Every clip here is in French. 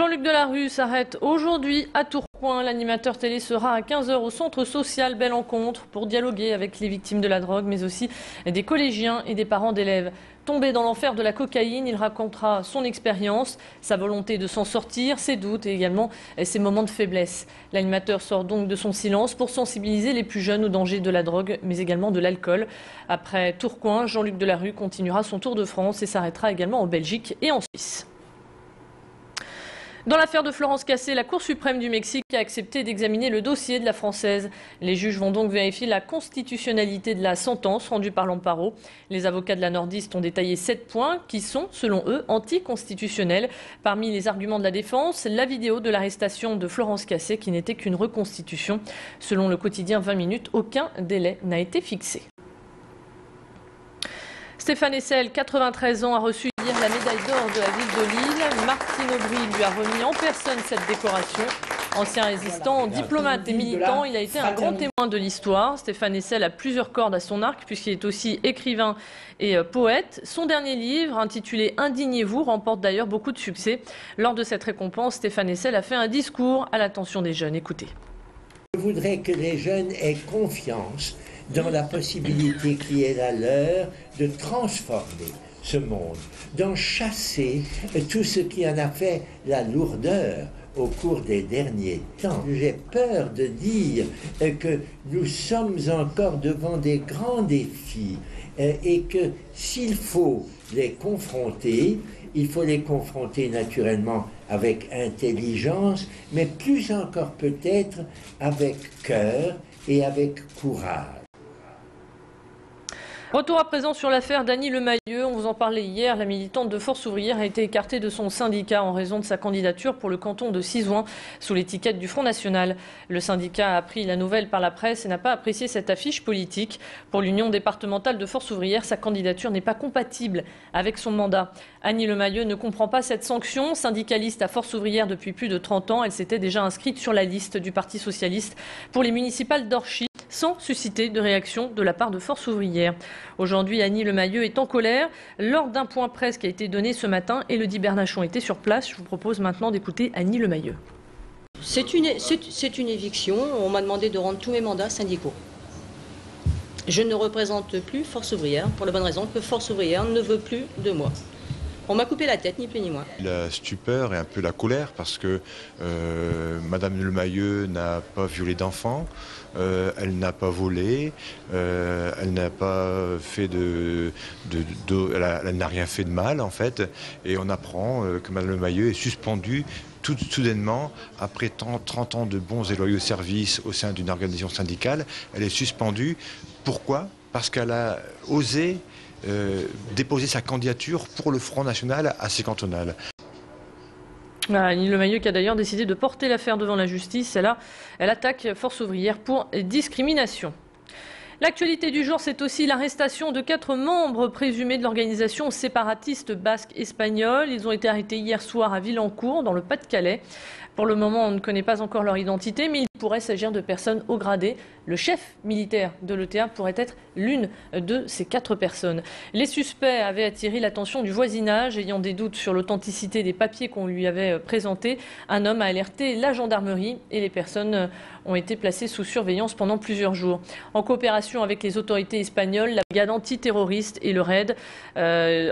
Jean-Luc Delarue s'arrête aujourd'hui à Tourcoing. L'animateur télé sera à 15 h au centre social Belle-Rencontre pour dialoguer avec les victimes de la drogue, mais aussi des collégiens et des parents d'élèves. Tombé dans l'enfer de la cocaïne, il racontera son expérience, sa volonté de s'en sortir, ses doutes et également ses moments de faiblesse. L'animateur sort donc de son silence pour sensibiliser les plus jeunes aux dangers de la drogue, mais également de l'alcool. Après Tourcoing, Jean-Luc Delarue continuera son tour de France et s'arrêtera également en Belgique et en Suisse. Dans l'affaire de Florence Cassé, la Cour suprême du Mexique a accepté d'examiner le dossier de la Française. Les juges vont donc vérifier la constitutionnalité de la sentence rendue par l'Amparo. Les avocats de la nordiste ont détaillé 7 points qui sont, selon eux, anticonstitutionnels. Parmi les arguments de la défense, la vidéo de l'arrestation de Florence Cassé qui n'était qu'une reconstitution. Selon le quotidien 20 minutes, aucun délai n'a été fixé. Stéphane Hessel, 93 ans, a reçu hier la médaille d'or de la ville de Lille. Martine Aubry lui a remis en personne cette décoration. Ancien résistant, diplomate et militant, il a été un grand témoin de l'histoire. Stéphane Hessel a plusieurs cordes à son arc puisqu'il est aussi écrivain et poète. Son dernier livre, intitulé Indignez-vous, remporte d'ailleurs beaucoup de succès. Lors de cette récompense, Stéphane Hessel a fait un discours à l'attention des jeunes. Écoutez. Je voudrais que les jeunes aient confiance dans la possibilité qui est la leur de transformer ce monde, d'en chasser tout ce qui en a fait la lourdeur au cours des derniers temps. J'ai peur de dire que nous sommes encore devant des grands défis et que s'il faut les confronter, il faut les confronter naturellement avec intelligence, mais plus encore peut-être avec cœur et avec courage. Retour à présent sur l'affaire d'Annie Lemailleux. On vous en parlait hier. La militante de Force ouvrière a été écartée de son syndicat en raison de sa candidature pour le canton de Sizouan sous l'étiquette du Front National. Le syndicat a appris la nouvelle par la presse et n'a pas apprécié cette affiche politique. Pour l'Union départementale de Force ouvrière, sa candidature n'est pas compatible avec son mandat. Annie Lemailleux ne comprend pas cette sanction. Syndicaliste à Force ouvrière depuis plus de 30 ans, elle s'était déjà inscrite sur la liste du Parti socialiste pour les municipales d'Orchy, sans susciter de réaction de la part de Force ouvrière. Aujourd'hui, Annie Lemailleux est en colère lors d'un point presse qui a été donné ce matin. Élodie Bernachon était sur place. Je vous propose maintenant d'écouter Annie Lemailleux. C'est une éviction. On m'a demandé de rendre tous mes mandats syndicaux. Je ne représente plus Force ouvrière pour la bonne raison que Force ouvrière ne veut plus de moi. On m'a coupé la tête, ni plus ni moins. La stupeur et un peu la colère parce que Madame Lemailleux n'a pas violé d'enfants, elle n'a pas volé, elle n'a pas fait elle n'a rien fait de mal en fait. Et on apprend que Madame Lemailleux est suspendue tout soudainement, après 30 ans de bons et loyaux services au sein d'une organisation syndicale. Elle est suspendue. Pourquoi ? Parce qu'elle a osé déposer sa candidature pour le Front National assez cantonal. Annie Lemailleux qui a d'ailleurs décidé de porter l'affaire devant la justice. Elle attaque Force ouvrière pour discrimination. L'actualité du jour, c'est aussi l'arrestation de 4 membres présumés de l'organisation séparatiste basque espagnole. Ils ont été arrêtés hier soir à Villancourt, dans le Pas-de-Calais. Pour le moment, on ne connaît pas encore leur identité, mais il pourrait s'agir de personnes haut gradées. Le chef militaire de l'ETA pourrait être l'une de ces 4 personnes. Les suspects avaient attiré l'attention du voisinage, ayant des doutes sur l'authenticité des papiers qu'on lui avait présentés. Un homme a alerté la gendarmerie et les personnes ont été placées sous surveillance pendant plusieurs jours. En coopération avec les autorités espagnoles, la brigade antiterroriste et le RAID,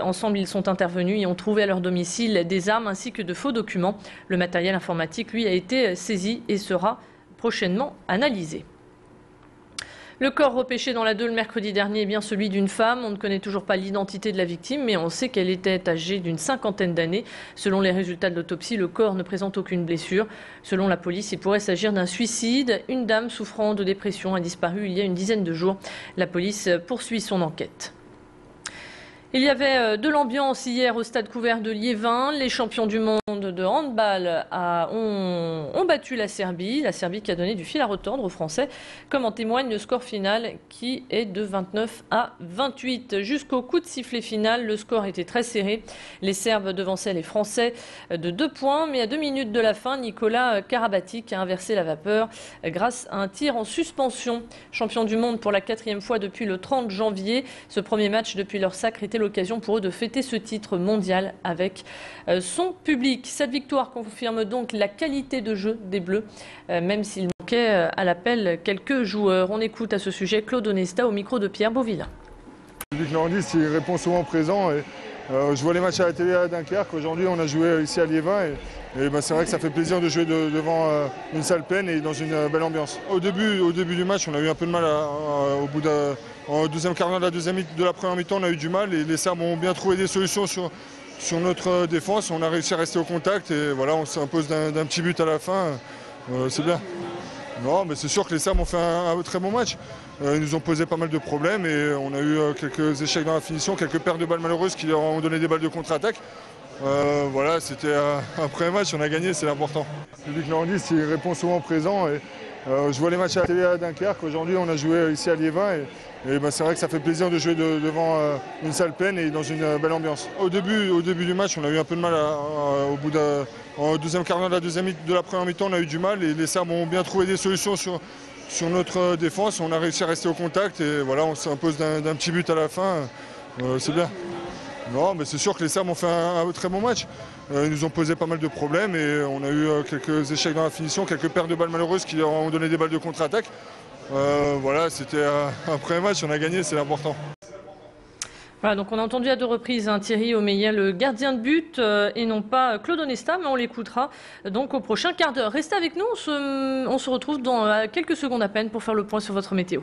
ensemble ils sont intervenus et ont trouvé à leur domicile des armes ainsi que de faux documents. Le matériel informatique, lui, a été saisi et sera prochainement analysé. Le corps repêché dans la Deule mercredi dernier est bien celui d'une femme. On ne connaît toujours pas l'identité de la victime, mais on sait qu'elle était âgée d'une 50aine d'années. Selon les résultats de l'autopsie, le corps ne présente aucune blessure. Selon la police, il pourrait s'agir d'un suicide. Une dame souffrant de dépression a disparu il y a une dizaine de jours. La police poursuit son enquête. Il y avait de l'ambiance hier au stade couvert de Liévin. Les champions du monde de handball ont battu la Serbie qui a donné du fil à retordre aux Français, comme en témoigne le score final qui est de 29-28. Jusqu'au coup de sifflet final, le score était très serré. Les Serbes devançaient les Français de 2 points, mais à 2 minutes de la fin, Nicolas Karabatic a inversé la vapeur grâce à un tir en suspension. Champion du monde pour la 4e fois depuis le 30 janvier, ce premier match depuis leur sacre était l'occasion pour eux de fêter ce titre mondial avec son public. Cette victoire confirme donc la qualité de jeu des Bleus, même s'il manquait à l'appel quelques joueurs. On écoute à ce sujet Claude Onesta au micro de Pierre Beauvillain. Luc Nordis, il répond souvent présent. Et, je vois les matchs à la télé à Dunkerque. Aujourd'hui, on a joué ici à Liévin. Et c'est vrai que ça fait plaisir de jouer devant une salle pleine et dans une belle ambiance. Au début du match, on a eu un peu de mal. Au deuxième quart d'heure de la première mi-temps, on a eu du mal. Et les Serbes ont bien trouvé des solutions sur notre défense. On a réussi à rester au contact. Et voilà, on s'impose d'un petit but à la fin. C'est bien. Non, mais c'est sûr que les Serbes ont fait un très bon match. Ils nous ont posé pas mal de problèmes et on a eu quelques échecs dans la finition, quelques pertes de balles malheureuses qui leur ont donné des balles de contre-attaque. Voilà, c'était un premier match, on a gagné, c'est l'important. Luc Nordis, il répond souvent présent. Et, je vois les matchs à la télé à Dunkerque. Aujourd'hui, on a joué ici à Liévin. Et c'est vrai que ça fait plaisir de jouer devant une salle pleine et dans une belle ambiance. Au début du match, on a eu un peu de mal. Au deuxième quart d'heure de la première mi-temps, on a eu du mal. Et les Serbes ont bien trouvé des solutions sur notre défense. On a réussi à rester au contact. Et voilà, on s'impose d'un petit but à la fin. C'est bien. Non, mais c'est sûr que les Serbes ont fait un très bon match. Ils nous ont posé pas mal de problèmes et on a eu quelques échecs dans la finition, quelques pertes de balles malheureuses qui leur ont donné des balles de contre-attaque. Voilà, c'était un premier match, on a gagné, c'est l'important. Voilà, donc on a entendu à deux reprises Thierry Omeyer, le gardien de but, et non pas Claude Onesta, mais on l'écoutera donc au prochain quart d'heure. Restez avec nous, on se retrouve dans quelques secondes à peine pour faire le point sur votre météo.